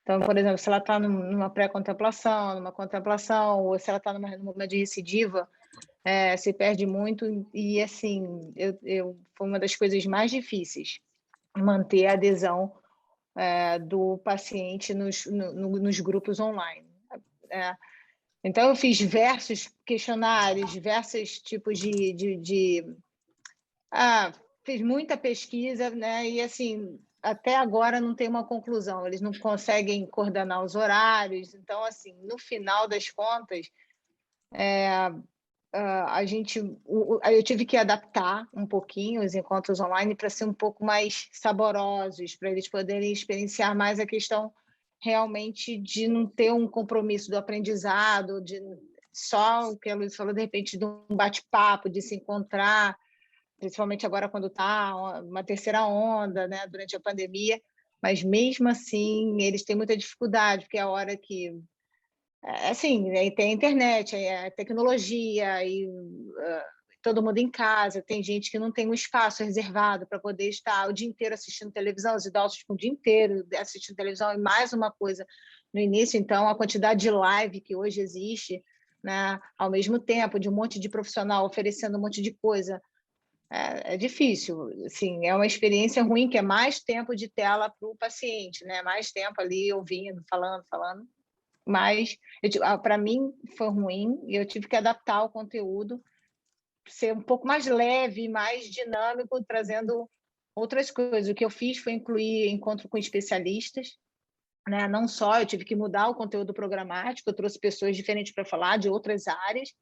Então, por exemplo, se ela está numa pré-contemplação, numa contemplação, ou se ela está num momento de recidiva, se perde muito. E, assim, foi uma das coisas mais difíceis, manter a adesão do paciente nos grupos online. Então, eu fiz diversos questionários, diversos tipos fiz muita pesquisa, né? E, assim, até agora não tem uma conclusão. Eles não conseguem coordenar os horários. Então, assim, no final das contas, eu tive que adaptar um pouquinho os encontros online para ser um pouco mais saborosos, para eles poderem experienciar mais a questão realmente de não ter um compromisso do aprendizado, de só o que a Luísa falou, de repente, de um bate-papo, de se encontrar, principalmente agora quando está uma terceira onda, né, durante a pandemia. Mas, mesmo assim, eles têm muita dificuldade, porque é a hora que... Assim, tem a internet, a tecnologia, e todo mundo em casa, tem gente que não tem um espaço reservado para poder estar o dia inteiro assistindo televisão, os idosos ficam o dia inteiro assistindo televisão, e mais uma coisa no início, então, a quantidade de live que hoje existe, né, ao mesmo tempo, de um monte de profissional oferecendo um monte de coisa, é difícil. Assim, é uma experiência ruim, que é mais tempo de tela para o paciente, né, mais tempo ali ouvindo, falando, mas para mim foi ruim, e eu tive que adaptar o conteúdo, ser um pouco mais leve, mais dinâmico, trazendo outras coisas. O que eu fiz foi incluir encontro com especialistas, né? Não só, eu tive que mudar o conteúdo programático, eu trouxe pessoas diferentes para falar de outras áreas,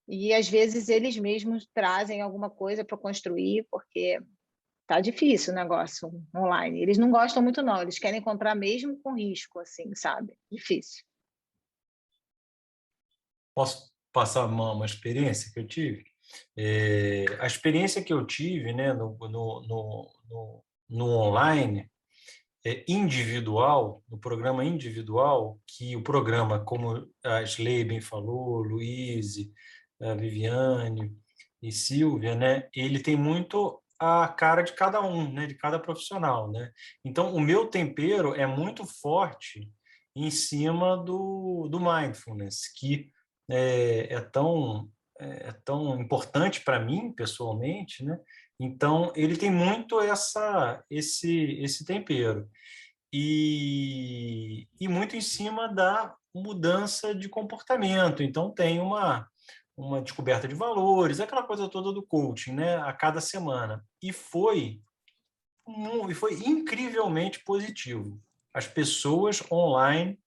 e às vezes eles mesmos trazem alguma coisa para construir, porque tá difícil o negócio online. Eles não gostam muito, não, eles querem comprar mesmo com risco, assim, sabe? Difícil. Posso passar uma experiência que eu tive? A experiência que eu tive, né, no online, individual, no programa individual, que o programa, como a Sley bem falou, Luíse, a Viviane e Silvia, né, ele tem muito a cara de cada um, né, de cada profissional, né? Então, o meu tempero é muito forte em cima do mindfulness, que é tão importante para mim, pessoalmente, né? Então, ele tem muito esse tempero. E muito em cima da mudança de comportamento. Então, tem uma descoberta de valores, aquela coisa toda do coaching, né? A cada semana. E foi incrivelmente positivo. As pessoas online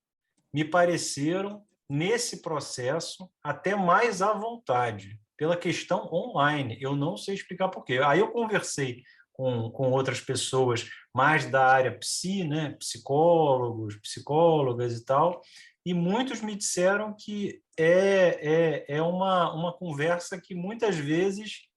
me pareceram, nesse processo, até mais à vontade, pela questão online. Eu não sei explicar por quê. Aí eu conversei com outras pessoas mais da área psi, né? Psicólogos, psicólogas e tal, e muitos me disseram que é uma conversa que muitas vezes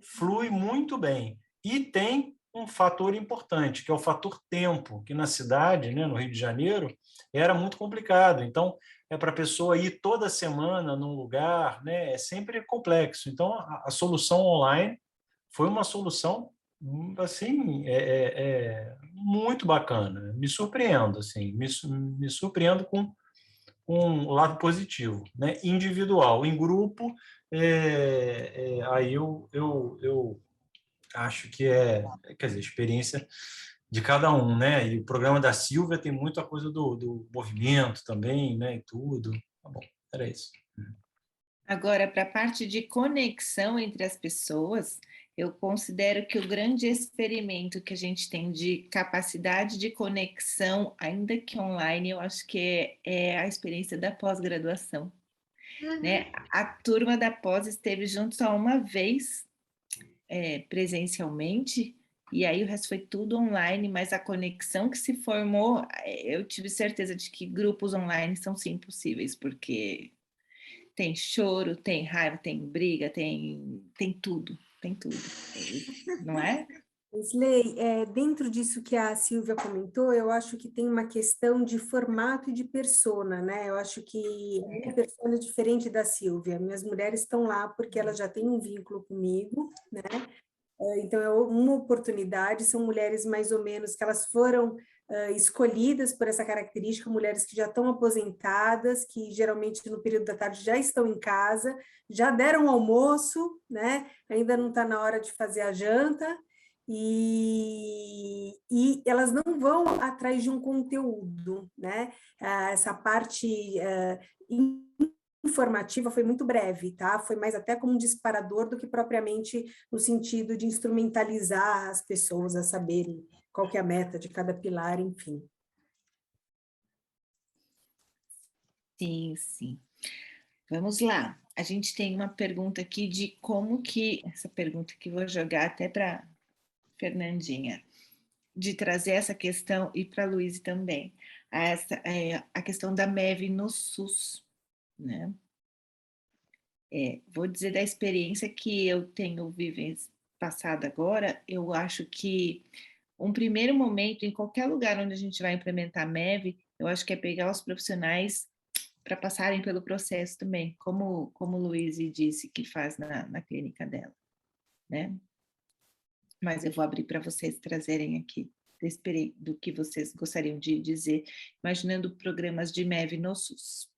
flui muito bem. E tem um fator importante, que é o fator tempo, que na cidade, né, no Rio de Janeiro, era muito complicado. Então, para a pessoa ir toda semana num lugar, né, é sempre complexo. Então, a solução online foi uma solução assim muito bacana. Me surpreendo, assim, me surpreendo com um lado positivo, né? Individual, em grupo, aí eu acho que quer dizer, experiência de cada um, né? E o programa da Silvia tem muita coisa do movimento também, né? E tudo. Tá bom, era isso. Agora, para a parte de conexão entre as pessoas, eu considero que o grande experimento que a gente tem de capacidade de conexão, ainda que online, eu acho que é a experiência da pós-graduação, né? A turma da pós esteve junto só uma vez, presencialmente, e aí o resto foi tudo online, mas a conexão que se formou, eu tive certeza de que grupos online são sim possíveis, porque tem choro, tem raiva, tem briga, tem tudo, não é? Isley, dentro disso que a Silvia comentou, eu acho que tem uma questão de formato e de persona, né? Eu acho que a minha persona é diferente da Silvia. Minhas mulheres estão lá porque elas já têm um vínculo comigo, né? Então, é uma oportunidade, são mulheres mais ou menos que elas foram escolhidas por essa característica, mulheres que já estão aposentadas, que geralmente no período da tarde já estão em casa, já deram almoço, né? Ainda não está na hora de fazer a janta, e elas não vão atrás de um conteúdo, né? Essa parte informativa foi muito breve, tá? Foi mais até como um disparador do que propriamente no sentido de instrumentalizar as pessoas a saberem qual que é a meta de cada pilar, enfim. Sim, sim. Vamos lá. A gente tem uma pergunta aqui de como que... Essa pergunta que vou jogar até para Fernandinha, de trazer essa questão, e para a Luísa também, a questão da MEV no SUS, né? Vou dizer da experiência que eu tenho passado agora, eu acho que um primeiro momento, em qualquer lugar onde a gente vai implementar a MEV, eu acho que é pegar os profissionais para passarem pelo processo também, como o Luísa disse que faz na clínica dela, né? Mas eu vou abrir para vocês trazerem aqui do que vocês gostariam de dizer, imaginando programas de MEV no SUS.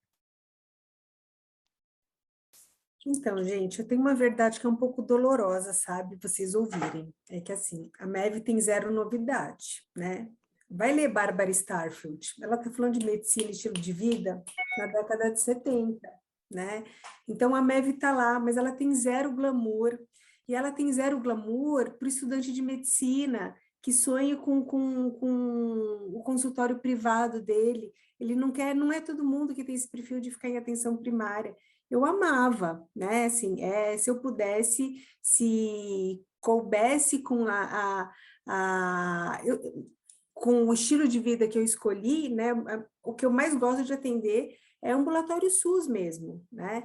Então, gente, eu tenho uma verdade que é um pouco dolorosa, sabe, vocês ouvirem. É que, assim, a MEV tem zero novidade, né? Vai ler Barbara Starfield, ela está falando de medicina e estilo de vida na década de 70, né? Então, a MEV está lá, mas ela tem zero glamour, e ela tem zero glamour para o estudante de medicina que sonha com o consultório privado dele. Ele não quer, não é todo mundo que tem esse perfil de ficar em atenção primária. Eu amava, né? Assim, se eu pudesse, se coubesse com com o estilo de vida que eu escolhi, né? O que eu mais gosto de atender é ambulatório SUS mesmo, né?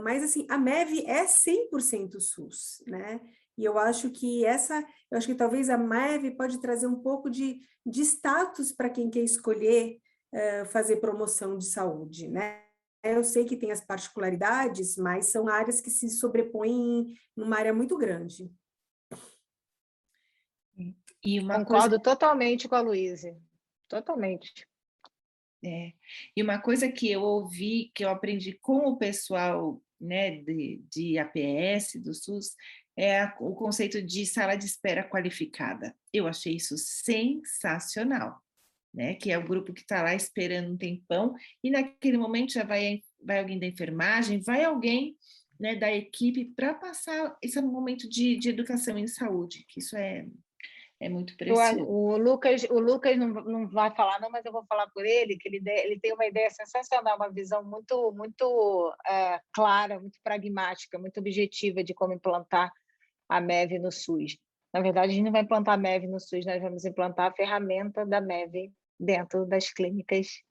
Mas assim, a MEV é 100% SUS, né? E eu acho que talvez a MEV pode trazer um pouco de status para quem quer escolher fazer promoção de saúde, né? Eu sei que tem as particularidades, mas são áreas que se sobrepõem numa área muito grande. E Concordo totalmente com a Luísa, totalmente. E uma coisa que eu ouvi, que eu aprendi com o pessoal, né, de APS, do SUS, é o conceito de sala de espera qualificada. Eu achei isso sensacional, né? Que é o grupo que está lá esperando um tempão, e naquele momento já vai alguém da enfermagem, vai alguém, né, da equipe para passar esse momento de educação em saúde, que isso é muito precioso. O Lucas não vai falar, não, mas eu vou falar por ele, que ele tem uma ideia sensacional, uma visão muito clara, muito pragmática, muito objetiva de como implantar a MEV no SUS. Na verdade, a gente não vai implantar a MEV no SUS, nós vamos implantar a ferramenta da MEV dentro das clínicas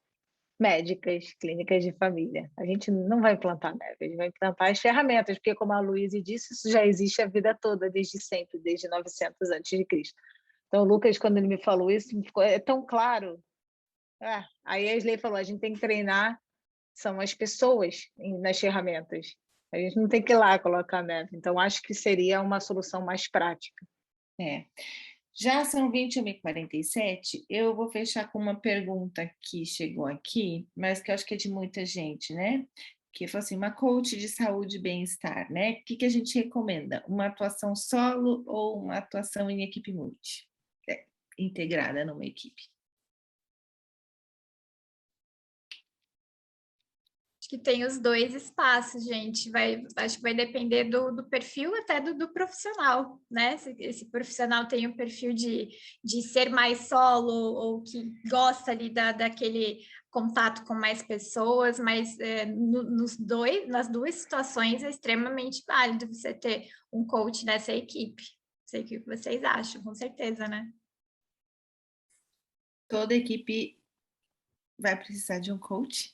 médicas, clínicas de família. A gente não vai implantar MEV, a gente vai implantar as ferramentas, porque, como a Luísa disse, isso já existe a vida toda, desde sempre, desde 900 a.C. Então, o Lucas, quando ele me falou isso, ficou tão claro. Aí a Isley falou, a gente tem que treinar, são as pessoas nas ferramentas. A gente não tem que ir lá colocar MEV. Então, acho que seria uma solução mais prática. Já são 21h47, eu vou fechar com uma pergunta que chegou aqui, mas que eu acho que é de muita gente, né? Que foi assim, uma coach de saúde e bem-estar, né? O que a gente recomenda? Uma atuação solo ou uma atuação em equipe multi? Integrada numa equipe. Acho que tem os dois espaços, gente. Acho que vai depender do perfil até do profissional, né? Se esse profissional tem um perfil de ser mais solo ou que gosta ali daquele contato com mais pessoas, mas nas duas situações é extremamente válido você ter um coach nessa equipe. Não sei o que vocês acham, com certeza, né? Toda equipe vai precisar de um coach.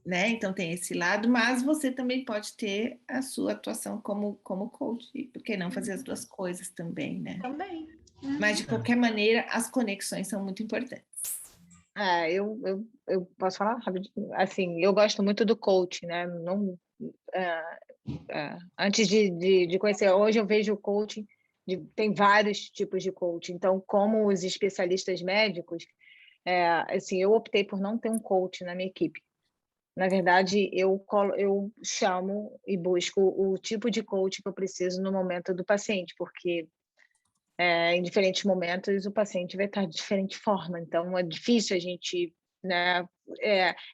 Né? Então tem esse lado, mas você também pode ter a sua atuação como coach, por que não fazer as duas coisas também, né? Também. Mas de qualquer maneira, as conexões são muito importantes. Eu posso falar rapidinho? Assim, eu gosto muito do coach, né? Não, antes de conhecer, hoje eu vejo o coaching, tem vários tipos de coaching. Então, como os especialistas médicos, assim, eu optei por não ter um coach na minha equipe. Na verdade, eu chamo e busco o tipo de coach que eu preciso no momento do paciente, porque em diferentes momentos o paciente vai estar de diferente forma. Então, é difícil a gente, né,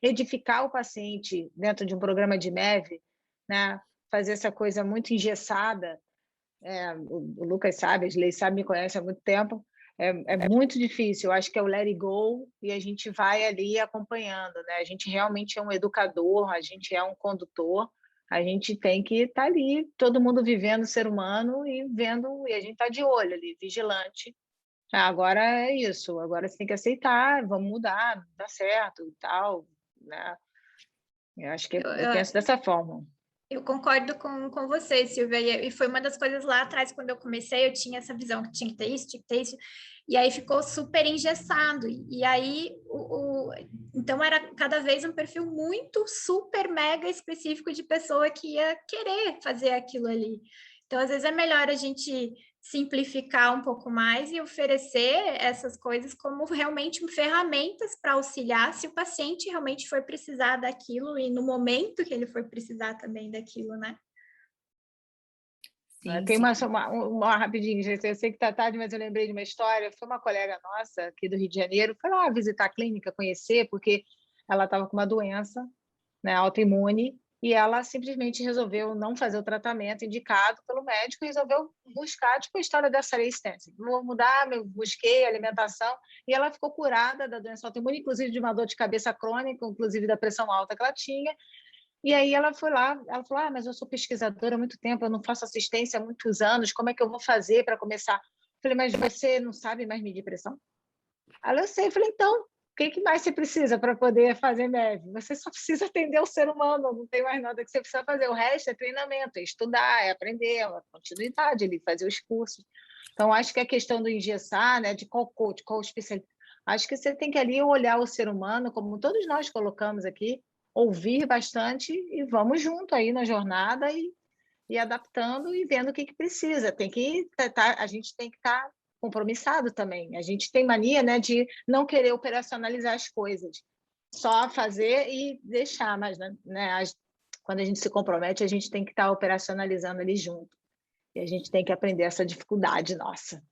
edificar o paciente dentro de um programa de MEV, né, fazer essa coisa muito engessada. O Lucas sabe, a Isley sabe, me conhece há muito tempo. É muito difícil, eu acho que é o let it go e a gente vai ali acompanhando, né? A gente realmente é um educador, a gente é um condutor, a gente tem que estar ali, todo mundo vivendo o ser humano e vendo, e a gente está de olho ali, vigilante. Agora é isso, agora você tem que aceitar, vamos mudar, dá certo e tal, né? Eu acho que eu penso dessa forma. Eu concordo com você, Silvia, e foi uma das coisas lá atrás, quando eu comecei, eu tinha essa visão que tinha que ter isso, e aí ficou super engessado, e aí, então era cada vez um perfil muito, super, mega específico de pessoa que ia querer fazer aquilo ali. Então, às vezes é melhor a gente simplificar um pouco mais e oferecer essas coisas como realmente ferramentas para auxiliar se o paciente realmente for precisar daquilo e no momento que ele for precisar também daquilo, né? Sim, tem uma rapidinho, gente, eu sei que está tarde, mas eu lembrei de uma história. Foi uma colega nossa aqui do Rio de Janeiro, foi lá visitar a clínica, conhecer, porque ela estava com uma doença, né, autoimune, e ela simplesmente resolveu não fazer o tratamento indicado pelo médico e resolveu buscar, tipo a história da Sarah Stenson. Vou mudar, busquei alimentação, e ela ficou curada da doença autoimune, inclusive de uma dor de cabeça crônica, inclusive da pressão alta que ela tinha. E aí ela foi lá, ela falou, mas eu sou pesquisadora há muito tempo, eu não faço assistência há muitos anos, como é que eu vou fazer para começar? Eu falei, mas você não sabe mais medir pressão? Ela, eu sei. Eu falei, então, o que mais você precisa para poder fazer MEV? Você só precisa atender o ser humano, não tem mais nada que você precisa fazer. O resto é treinamento, é estudar, é aprender, é uma continuidade ali, fazer os cursos. Então, acho que a questão do engessar, né, de qual coach, qual especialista, acho que você tem que ali olhar o ser humano, como todos nós colocamos aqui, ouvir bastante e vamos junto aí na jornada e adaptando e vendo o que precisa. A gente tem que estar compromissado também. A gente tem mania, né, de não querer operacionalizar as coisas, só fazer e deixar, mas né, quando a gente se compromete, a gente tem que estar operacionalizando ali junto. E a gente tem que aprender essa dificuldade nossa.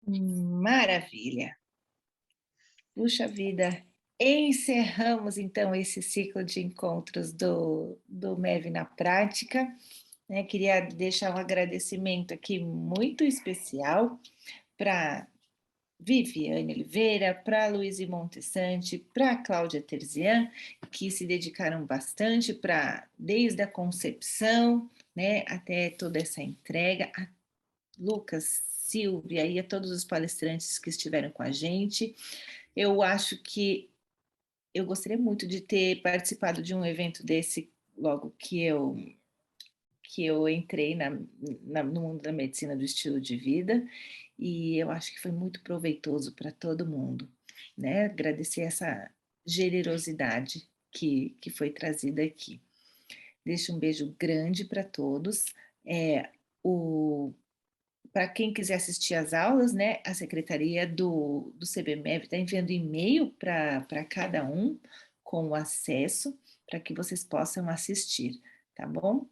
Maravilha. Puxa vida. Encerramos, então, esse ciclo de encontros do MEV na prática. Né? Queria deixar um agradecimento aqui muito especial para Viviane Oliveira, para Luiz Montessante, para Cláudia Terzian, que se dedicaram bastante desde a concepção, né, até toda essa entrega, Lucas, Silvia e a todos os palestrantes que estiveram com a gente. Eu acho que eu gostaria muito de ter participado de um evento desse logo que eu entrei no mundo da medicina do estilo de vida, e eu acho que foi muito proveitoso para todo mundo, né? Agradecer essa generosidade que foi trazida aqui. Deixo um beijo grande para todos. Para quem quiser assistir às aulas, né, a secretaria do CBMEV está enviando e-mail para cada um com o acesso para que vocês possam assistir, tá bom?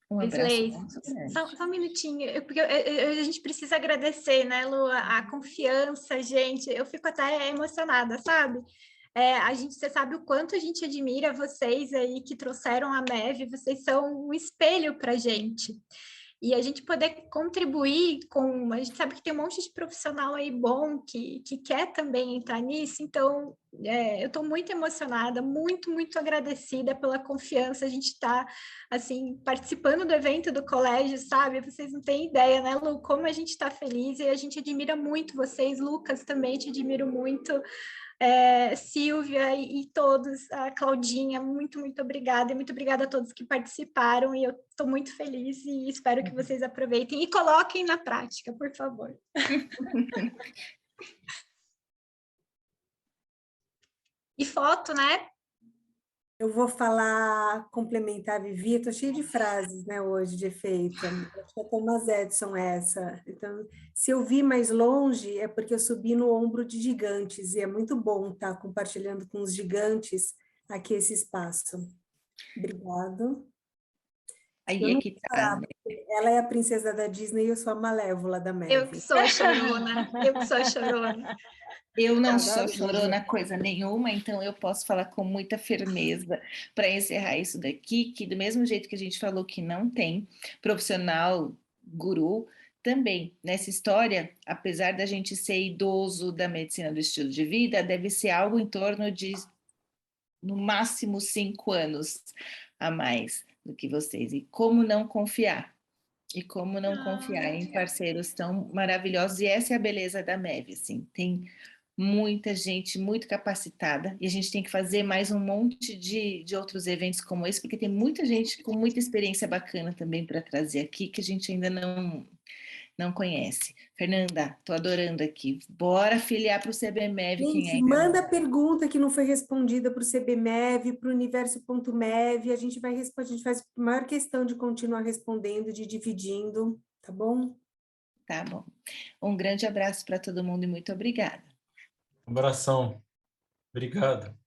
Um abraço Isley, muito grande. só um minutinho, porque a gente precisa agradecer, né, Lu, a confiança, gente, eu fico até emocionada, sabe? Você sabe o quanto a gente admira vocês aí que trouxeram a MEV, vocês são um espelho para a gente. E a gente poder contribuir com... A gente sabe que tem um monte de profissional aí bom que quer também entrar nisso, então eu estou muito emocionada, muito, muito agradecida pela confiança. A gente está, assim, participando do evento do colégio, sabe? Vocês não têm ideia, né, Lu? Como a gente está feliz e a gente admira muito vocês. Lucas, também te admiro muito. Silvia e todos, a Claudinha, muito, muito obrigada, e muito obrigada a todos que participaram, e eu estou muito feliz e espero que vocês aproveitem e coloquem na prática, por favor. E foto, né? Eu vou falar, complementar a Vivi, estou cheia de frases, né, hoje, de efeito. Acho que é Thomas Edison essa. Então, se eu vi mais longe, é porque eu subi no ombro de gigantes, e é muito bom estar compartilhando com os gigantes aqui esse espaço. Obrigado. Aí é que tá, né? Ela é a princesa da Disney e eu sou a Malévola da Maeve. Eu que sou a chorona, eu que sou a chorona. Eu não sou chorona coisa nenhuma, então eu posso falar com muita firmeza para encerrar isso daqui, que do mesmo jeito que a gente falou que não tem profissional guru, também nessa história, apesar da gente ser idoso da medicina do estilo de vida, deve ser algo em torno de, no máximo, 5 anos a mais do que vocês. E como não confiar? E como não confiar em parceiros tão maravilhosos? E essa é a beleza da MEV, assim, tem muita gente muito capacitada, e a gente tem que fazer mais um monte de outros eventos como esse, porque tem muita gente com muita experiência bacana também para trazer aqui, que a gente ainda não conhece. Fernanda, estou adorando aqui. Bora filiar para o CBMEV, quem ainda Manda não. pergunta que não foi respondida para o CBMEV, para o universo.mev, a gente vai responder, a gente faz a maior questão de continuar respondendo, de dividindo, tá bom? Tá bom. Um grande abraço para todo mundo e muito obrigada. Um abração. Obrigado.